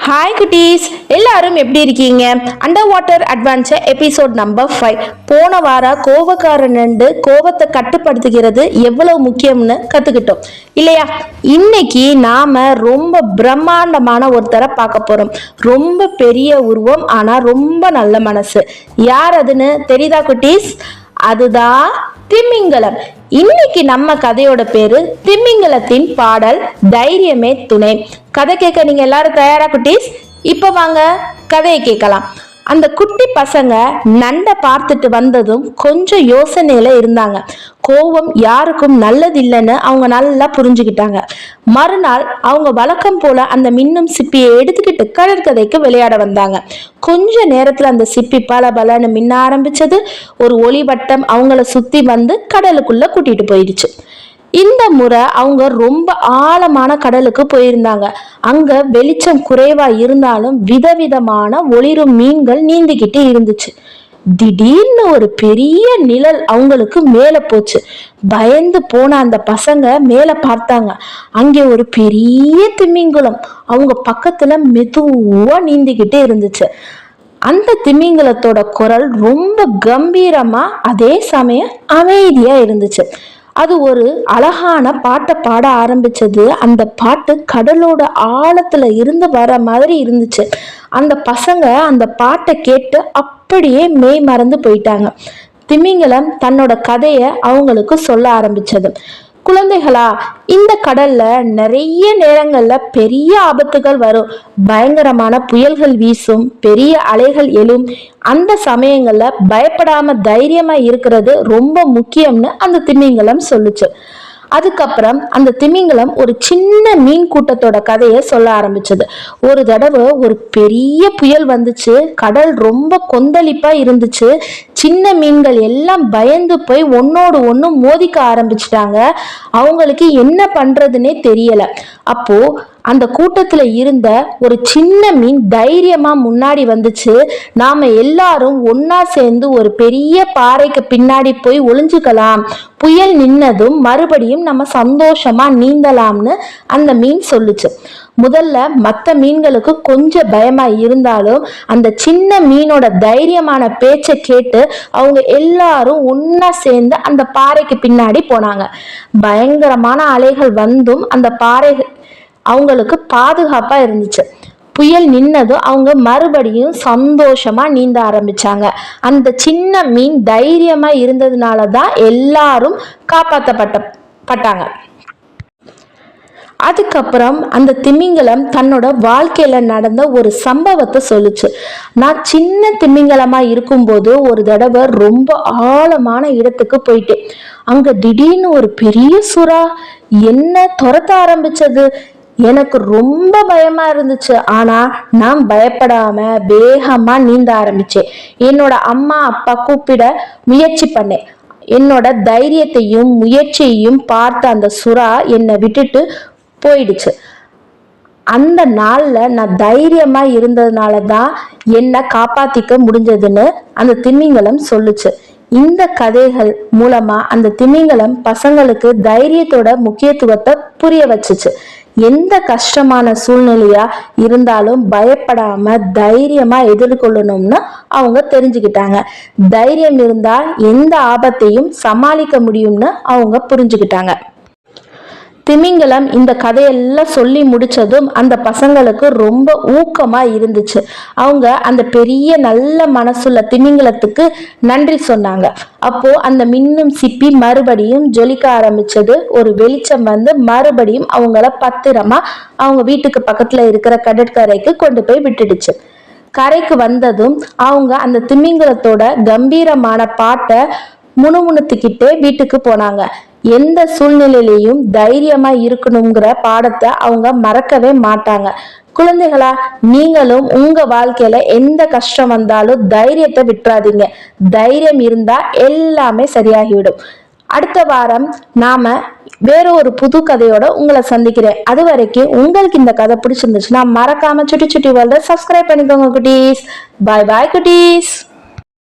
Hi குட்டீஸ், எல்லாரும் எப்படி இருக்கீங்க? Under water adventure episode number 5. போன வாரம் கோபக்காரன் கோபத்தை கட்டுப்படுத்துகிறது எவ்வளவு முக்கியம்னு கற்றுக்கிட்டோம் இல்லையா? இன்னைக்கு நாம் ரொம்ப பிரம்மாண்டமான ஒருத்தரை பார்க்க போகிறோம். ரொம்ப பெரிய உருவம், ஆனால் ரொம்ப நல்ல மனசு. யார் அதுன்னு தெரியுதா குட்டீஸ்? அதுதான் திமிங்கலம். இன்னைக்கு நம்ம கதையோட பேரு திமிங்கலத்தின் பாடல் தைரியமே துணை. கதை கேட்க நீங்க எல்லாரும் தயாரா குட்டீஸ்? இப்ப வாங்க கதையை கேட்கலாம். அந்த குட்டி பசங்க நண்டை பார்த்துட்டு வந்ததும் கொஞ்சம் யோசனையில இருந்தாங்க. கோபம் யாருக்கும் நல்லதில்லைன்னு அவங்க நல்லா புரிஞ்சுக்கிட்டாங்க. மறுநாள் அவங்க வழக்கம் போல அந்த மின்னும் சிப்பியை எடுத்துக்கிட்டு கடற்கரைக்கு விளையாட வந்தாங்க. கொஞ்ச நேரத்துல அந்த சிப்பி பல பலன்னு மின்ன ஆரம்பிச்சது. ஒரு ஒளிவட்டம் அவங்கள சுத்தி வந்து கடலுக்குள்ள கூட்டிட்டு போயிடுச்சு. இந்த முறை அவங்க ரொம்ப ஆழமான கடலுக்கு போயிருந்தாங்க. அங்க வெளிச்சம் குறைவா இருந்தாலும் விதவிதமான ஒளிரும் மீன்கள் நீந்திக்கிட்டு இருந்துச்சு. திடீர்னு ஒரு பெரிய நிழல் அவங்களுக்கு மேல போச்சு. பயந்து போன அந்த பசங்க மேல பார்த்தாங்க. அங்கே ஒரு பெரிய திமிங்கலம் அவங்க பக்கத்துல மெதுவா நீந்திக்கிட்டு இருந்துச்சு. அந்த திமிங்கலத்தோட குரல் ரொம்ப கம்பீரமா அதே சமயம் அமைதியா இருந்துச்சு. அது ஒரு அழகான பாட்டை பாட ஆரம்பிச்சது. அந்த பாட்டு கடலோட ஆழத்துல இருந்து வர மாதிரி இருந்துச்சு. அந்த பசங்க அந்த பாட்டை கேட்டு அப்படியே மெய் மறந்து போயிட்டாங்க. திமிங்கலம் தன்னோட கதையை அவங்களுக்கு சொல்ல ஆரம்பிச்சது. குழந்தைகளா, இந்த கடல்ல நிறைய நேரங்கள்ல பெரிய ஆபத்துகள் வரும். பயங்கரமான புயல்கள் வீசும், பெரிய அலைகள் எழும். அந்த சமயங்கள்ல பயப்படாம தைரியமா இருக்கிறது ரொம்ப முக்கியம்னு அந்த திமிங்கலம் சொல்லுச்சு. அதுக்கப்புறம் அந்த திமிங்கலம் ஒரு சின்ன மீன் கூட்டத்தோட கதையை சொல்ல ஆரம்பிச்சது. ஒரு தடவை ஒரு பெரிய புயல் வந்துச்சு. கடல் ரொம்ப கொந்தளிப்பா இருந்துச்சு. சின்ன மீன்கள் எல்லாம் பயந்து போய் ஒன்னோடு ஒன்று மோதிக்க ஆரம்பிச்சிட்டாங்க. அவங்களுக்கு என்ன பண்றதுன்னே தெரியல. அப்போ அந்த கூட்டத்துல இருந்த ஒரு சின்ன மீன் தைரியமா முன்னாடி வந்துச்சு. நாம எல்லாரும் ஒன்னா சேர்ந்து ஒரு பெரிய பாறைக்கு பின்னாடி போய் ஒளிஞ்சுக்கலாம். புயல் நின்னதும் மறுபடியும் நம்ம சந்தோஷமா நீந்தலாம்னு அந்த மீன் சொல்லுச்சு. முதல்ல மற்ற மீன்களுக்கு கொஞ்சம் பயமா இருந்தாலும் அந்த சின்ன மீனோட தைரியமான பேச்சை கேட்டு அவங்க எல்லாரும் ஒன்னா சேர்ந்து அந்த பாறைக்கு பின்னாடி போனாங்க. பயங்கரமான அலைகள் வந்தும் அந்த பாறை அவங்களுக்கு பாதுகாப்பா இருந்துச்சு. புயல் நின்னதும் அவங்க மறுபடியும் சந்தோஷமா நீந்த ஆரம்பிச்சாங்க. அந்த சின்ன மீன் தைரியமா இருந்ததுனாலதான் எல்லாரும் காப்பாற்றப்பட்டாங்க. அதுக்கப்புறம் அந்த திமிங்கலம் தன்னோட வாழ்க்கையில நடந்த ஒரு சம்பவத்தை சொல்லுச்சு. நான் சின்ன திமிங்கலமா இருக்கும்போது ஒரு தடவை ரொம்ப ஆழமான இடத்துக்கு போயிட்டேன். அங்க திடீர்னு ஒரு பெரிய சுறா என்ன துரத்த ஆரம்பிச்சது. எனக்கு ரொம்ப பயமா இருந்துச்சு. ஆனா நான் பயப்படாம வேகமா நீந்த ஆரம்பிச்சேன். என்னோட அம்மா அப்பா கூப்பிட முயற்சி பண்ணேன். என்னோட தைரியத்தையும் முயற்சியையும் பார்த்த அந்த சுறா என்னை விட்டுட்டு போயிடுச்சு. அந்த நாள்ல நான் தைரியமா இருந்ததுனாலதான் என்னை காப்பாத்திக்க முடிஞ்சதுன்னு அந்த திமிங்கலம் சொல்லுச்சு. இந்த கதைகள் மூலமா அந்த திமிங்கலம் பசங்களுக்கு தைரியத்தோட முக்கியத்துவத்தை புரிய வச்சுச்சு. எந்த கஷ்டமான சூழ்நிலையா இருந்தாலும் பயப்படாம தைரியமா எதிர்கொள்ளணும்னு அவங்க தெரிஞ்சுக்கிட்டாங்க. தைரியம் இருந்தா எந்த ஆபத்தையும் சமாளிக்க முடியும்னு அவங்க புரிஞ்சுக்கிட்டாங்க. திமிங்கலம் இந்த கதையெல்லாம் சொல்லி முடிச்சதும் அந்த பசங்களுக்கு ரொம்ப ஊக்கமா இருந்துச்சு. அவங்க அந்த பெரிய நல்ல மனசுள்ள திமிங்கலத்துக்கு நன்றி சொன்னாங்க. அப்போ அந்த மின்னும் சிப்பி மறுபடியும் ஜொலிக்க ஆரம்பிச்சது. ஒரு வெளிச்சம் வந்து மறுபடியும் அவங்கள பத்திரமா அவங்க வீட்டுக்கு பக்கத்துல இருக்கிற கடற்கரைக்கு கொண்டு போய் விட்டுடுச்சு. கரைக்கு வந்ததும் அவங்க அந்த திமிங்கலத்தோட கம்பீரமான பாட்டை முணுமுணுத்துக்கிட்டே வீட்டுக்கு போனாங்க. எந்த சூழ்நிலையிலையும் தைரியமா இருக்கணுங்கிற பாடத்தை அவங்க மறக்கவே மாட்டாங்க. குழந்தைகளா, நீங்களும் உங்க வாழ்க்கையில எந்த கஷ்டம் வந்தாலும் தைரியத்தை விட்டுறாதீங்க. தைரியம் இருந்தா எல்லாமே சரியாகிவிடும். அடுத்த வாரம் நாம வேற ஒரு புது கதையோட உங்களை சந்திக்கிறேன். அது வரைக்கும் உங்களுக்கு இந்த கதை பிடிச்சிருந்துச்சுன்னா மறக்காம சுட்டி சுட்டி வேர்ல்ட சப்ஸ்கிரைப் பண்ணிக்கோங்க குட்டீஸ். பாய் பாய் குட்டீஸ்.